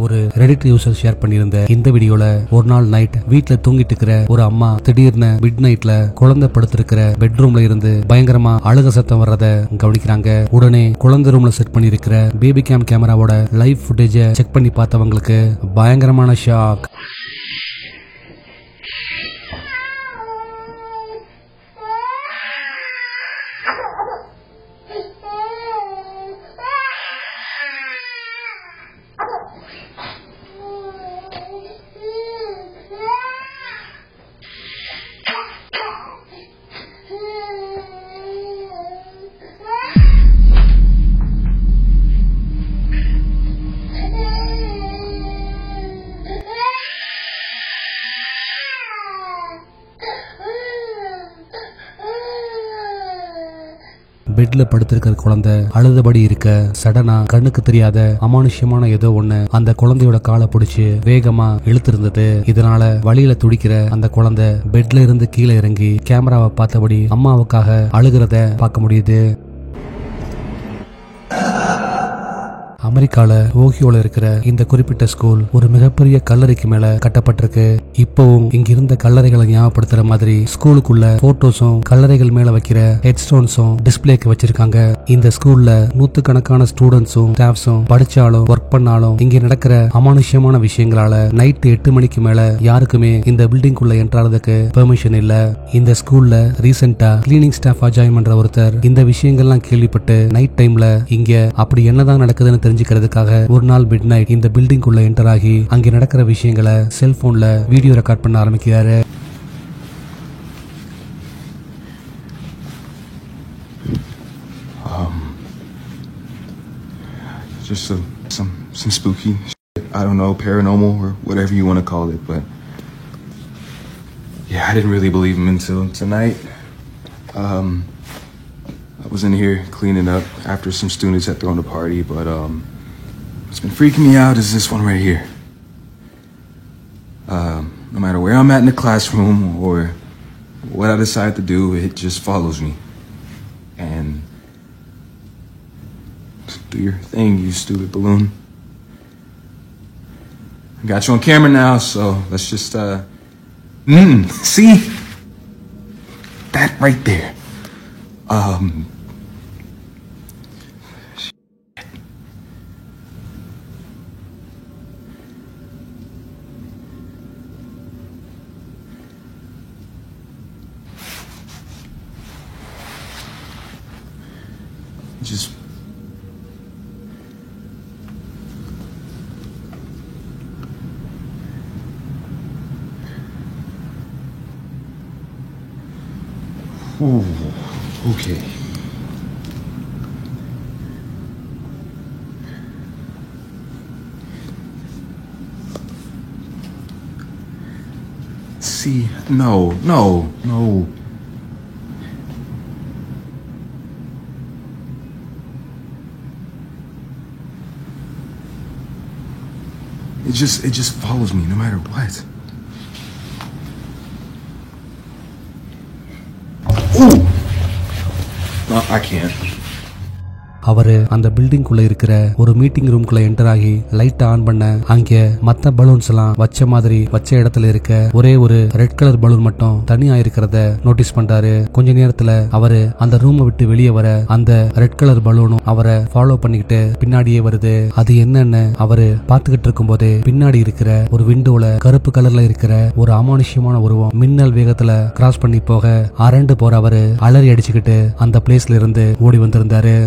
ஒரு Reddit user share பண்ணியிருந்த இந்த வீடியோல ஒரு நாள் நைட் வீட்டுல தூங்கிட்டு இருக்கிற ஒரு அம்மா திடீர்னு மிட் நைட்ல குழந்தை படுத்திருக்கிற பெட்ரூம்ல இருந்து பயங்கரமா அழுக சத்தம் வர்றத கவனிக்கிறாங்க. உடனே குழந்தை ரூம்ல செட் பண்ணி இருக்கிற பேபி கேமராவோட லைவ் ஃபுட்டேஜ செக் பண்ணி பார்த்தவங்களுக்கு பயங்கரமான ஷாக். பெட்ல படுத்திருக்கிற குழந்தை அழுதபடி இருக்க சடனா கண்ணுக்கு தெரியாத அமானுஷ்யமான ஏதோ ஒண்ணு அந்த குழந்தையோட காலை பிடிச்சு வேகமா இழுத்திருந்தது. இதனால வழியில துடிக்கிற அந்த குழந்தை பெட்ல இருந்து கீழே இறங்கி கேமராவை பார்த்தபடி அம்மாவுக்காக அழுகிறத பார்க்க முடியுது. அமெரிக்கால ஓஹியோல இருக்கிற இந்த குறிப்பிட்ட ஸ்கூல் ஒரு மிகப்பெரிய கல்லறைக்கு மேல கட்டப்பட்டிருக்கு. இப்பவும் இங்க இருந்த கல்லறைகளை ஞாபகப்படுத்துற மாதிரி ஸ்கூலுக்குள்ள போட்டோஸும் கல்லறைகள் மேல வைக்கிற ஹெட்ஸ்டோன்ஸும் டிஸ்பிளேக்கு வச்சிருக்காங்க. இந்த ஸ்கூல்ல நூத்துக்கணக்கான ஸ்டூடெண்ட்ஸும் ஸ்டாஃப்ஸும் படிச்சாலும் ஒர்க் பண்ணாலும் இங்க நடக்கிற அமானுஷ்யமான விஷயங்களால நைட் 8 மணிக்கு மேல யாருக்குமே இந்த பில்டிங்குள்ள என்ட்ராறதுக்கு பெர்மிஷன் இல்ல. இந்த ஸ்கூல்ல ரீசெண்டா கிளீனிங் ஸ்டாஃபா ஜாயின் பண்ற ஒருத்தர் இந்த விஷயங்கள்லாம் கேள்விப்பட்டு நைட் டைம்ல இங்க அப்படி என்னதான் நடக்குதுன்னு தெரிஞ்சுக்கிறதுக்காக ஒரு நாள் மிட் நைட் இந்த பில்டிங் குள்ள என்டர் ஆகி அங்க நடக்கிற விஷயங்களை செல்போன்ல வீடியோ ரெக்கார்ட் பண்ண ஆரம்பிக்கிறாரு. Just some spooky shit. I don't know, paranormal or whatever you want to call it, but yeah, I didn't really believe him until tonight. I was in here cleaning up after some students had thrown a party, but what's been freaking me out is this one right here. No matter where I'm at in the classroom or what I decide to do, it just follows me. And do your thing, you stupid balloon. I got you on camera now, so let's just see that right there. Just ooh, okay. See, no. It just follows me no matter what. Ooh! No, I can't. அவரு அந்த பில்டிங்குள்ள இருக்கிற ஒரு meeting ரூம்குள்ள enter ஆகி light on பண்ண அங்க மத்த balloons எல்லாம் வச்ச இடத்துல இருக்க ஒரே ஒரு ரெட் கலர் பலூன் மட்டும் தனியா இருக்கிறத நோட்டீஸ் பண்றாரு. கொஞ்ச நேரத்துல அவரு அந்த ரூமை விட்டு வெளியே வர அந்த ரெட் கலர் பலூனும் அவரை ஃபாலோ பண்ணிக்கிட்டு பின்னாடியே வருது. அது என்னன்னு அவரு பாத்துக்கிட்டு இருக்கும் போதே பின்னாடி இருக்கிற ஒரு விண்டோல கருப்பு கலர்ல இருக்கிற ஒரு அமானுஷ்யமான உருவம் மின்னல் வேகத்துல கிராஸ் பண்ணி போக அரண்டு போற அவரு அலறி அடிச்சுக்கிட்டு அந்த பிளேஸ்ல இருந்து ஓடி வந்திருந்தாரு.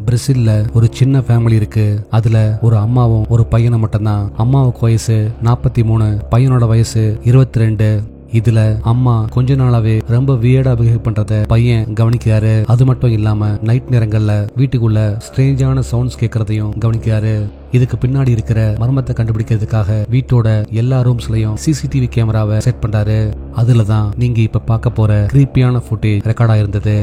பிரேசில்ல ஒரு சின்ன ஃபேமிலி இருக்கு. அதுல ஒரு அம்மாவும் ஒரு பையனும் மட்டும்தான். அம்மாவுக்கு வயசு 43, பையனோட வயசு 22. இதுல அம்மா கொஞ்ச நாளாவே ரொம்ப வியர்டா பிஹேவ் பண்றத பையன் கவனிக்கிறாரு. அது மட்டும் இல்லாம நைட் நேரங்கள்ல வீட்டுக்குள்ள ஸ்ட்ரேஞ்சான சவுண்ட்ஸ் கேட்கறதையும் கவனிக்கிறாரு. இதுக்கு பின்னாடி இருக்கிற மர்மத்தை கண்டுபிடிக்கிறதுக்காக வீட்டோட எல்லா ரூம்ஸ்லயும் சிசிடிவி கேமராவை செட் பண்றாரு. அதுலதான் நீங்க இப்ப பார்க்க போற கிரீப்பியான ஃபுட்டேஜ் ரெக்கார்ட் ஆயிருந்தது.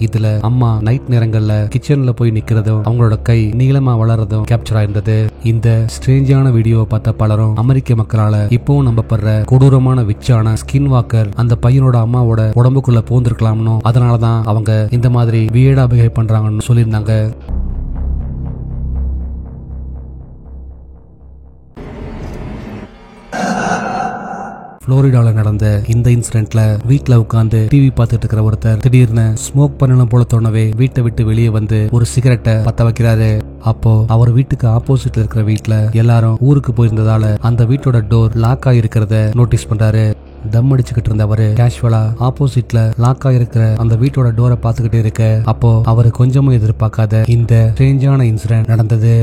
இதுல அம்மா நைட் நேரங்கள்ல கிச்சன்ல போய் நிக்கிறதும் அவங்களோட கை நீளமா வளர்றதும் கேப்சர் ஆயிருந்தது. இந்த ஸ்ட்ரேஞ்சான வீடியோவை பார்த்த பலரும் அமெரிக்க மக்களால இப்பவும் நம்பப்படுற கொடூரமான விச்சான ஸ்கின் வாக்கர் அந்த பையனோட அம்மாவோட உடம்புக்குள்ள பூந்திருக்கலாம்னு, அதனாலதான் அவங்க இந்த மாதிரி வியர்டா பிஹேவ் பண்றாங்கன்னு சொல்லியிருந்தாங்க. புளோரிடால நடந்த இந்த இன்சிடென்ட்ல வீட்ல உட்கார்ந்து டிவி பார்த்துட்டு இருக்கிற ஒருத்தர் திடீர்னு ஸ்மோக் பண்ணணும் போல தோணவே வீட்டை விட்டு வெளியே வந்து ஒரு சிகரெட்டை பத்த வைக்கிறாரு. அப்போ அவர் வீட்டுக்கு ஆப்போசிட்ல இருக்கிற வீட்ல எல்லாரும் ஊருக்கு போயிருந்ததால அந்த வீட்டோட டோர் லாக் ஆகிருக்கிறத நோட்டீஸ் பண்றாரு. தம் அடிச்சுக்கிட்டு இருந்தவரு கேஷுவலா ஆப்போசிட்ல லாக் ஆகிருக்கிற அந்த வீட்டோட டோரை பார்த்துக்கிட்டே இருக்க அப்போ அவரு கொஞ்சமும் எதிர்பார்க்காத இந்த ஸ்ட்ரேஞ்சான இன்சிடென்ட் நடந்தது.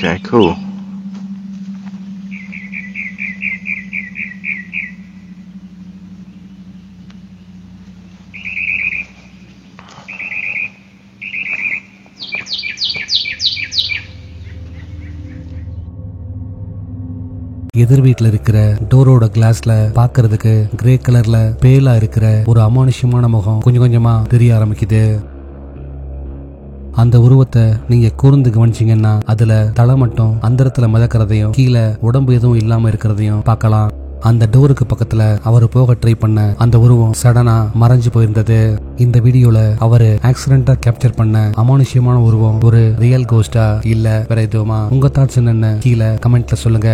Okay, cool. எதிர் வீட்டுல இருக்கிற டோரோட கிளாஸ்ல பாக்குறதுக்கு கிரே கலர்ல பேலா இருக்கிற ஒரு அமானுஷ்யமான முகம் கொஞ்சம் கொஞ்சமா தெரிய ஆரம்பிக்குது. அந்த உருவத்தை நீங்க கூர்ந்து கவனிச்சீங்கன்னா அதுல தலை மட்டும் அந்தரத்துல மிதக்கிறதையும் கீழே உடம்பு எதுவும் இல்லாம இருக்கிறதையும் பார்க்கலாம். அந்த டோருக்கு பக்கத்துல அவர் போக ட்ரை பண்ண அந்த உருவம் சடனா மறைஞ்சு போயிருந்தது. இந்த வீடியோல அவரு ஆக்சிடென்டா கேப்சர் பண்ண அமானுஷ்யமான உருவம் ஒரு ரியல் கோஸ்டா இல்ல வேற எதுவுமா? உங்க தாட்ஸ் என்னன்னு கீழே கமெண்ட்ல சொல்லுங்க.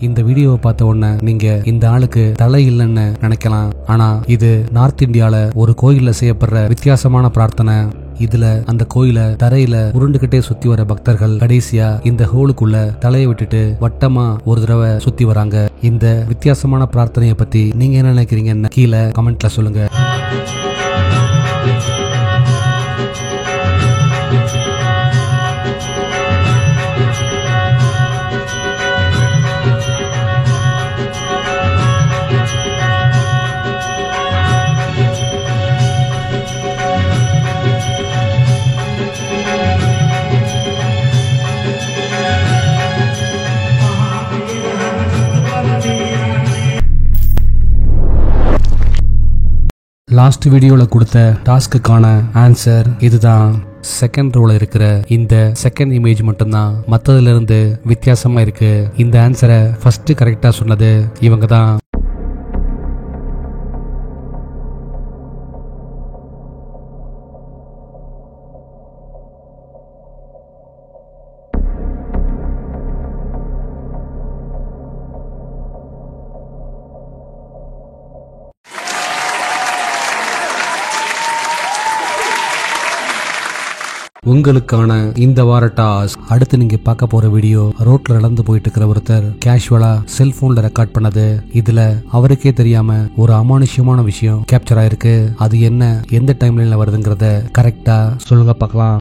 இந்த வீடியோவை பார்த்த உடனே நீங்க இந்த ஆளுக்கு தலை இல்லைன்னு நினைக்கலாம். ஆனா இது நார்த் இந்தியால ஒரு கோயில்ல செய்யப்படுற வித்தியாசமான பிரார்த்தனை. இதுல அந்த கோயில தரையில உருண்டுகிட்டே சுத்தி வர பக்தர்கள் கடைசியா இந்த ஹோலுக்குள்ள தலையை விட்டுட்டு வட்டமா ஒரு தடவை சுத்தி வராங்க. இந்த வித்தியாசமான பிரார்த்தனையை பத்தி நீங்க என்ன நினைக்கிறீங்கன்னு கீழே கமெண்ட்ல சொல்லுங்க. லாஸ்ட் வீடியோல கொடுத்த டாஸ்க்குக்கான ஆன்சர் இதுதான். செகண்ட் ரோல இருக்கிற இந்த செகண்ட் இமேஜ் மட்டும்தான் மத்ததுல இருந்து வித்தியாசமா இருக்கு. இந்த ஆன்சரை ஃபர்ஸ்ட் கரெக்டா சொன்னது இவங்க தான். உங்களுக்கான இந்த வார டாஸ்க். அடுத்து நீங்க பார்க்க போற வீடியோ ரோட்ல நடந்து போயிட்டு இருக்கிற ஒருத்தர் கேஷுவலா செல்போன்ல ரெக்கார்ட் பண்ணது. இதுல அவருக்கே தெரியாம ஒரு அமானுஷ்யமான விஷயம் கேப்சர் ஆயிருக்கு. அது என்ன, எந்த டைம்லைன்ல வருதுங்கிறத கரெக்டா சொல்லுங்க பார்க்கலாம்.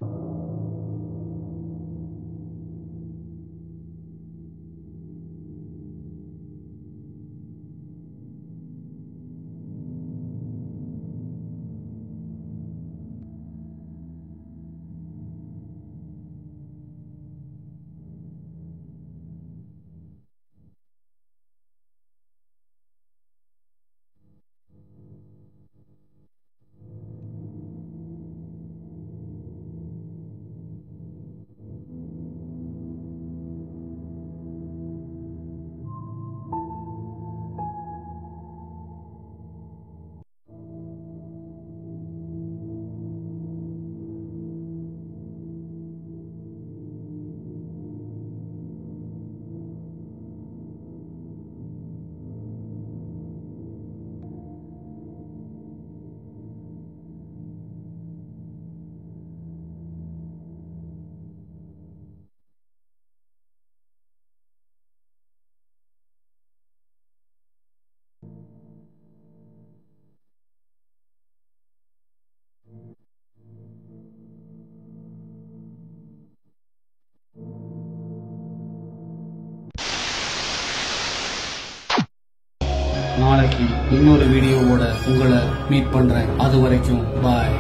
நாளைக்கு இன்னொரு வீடியோவோட உங்களை மீட் பண்றேன். அது வரைக்கும் பாய்.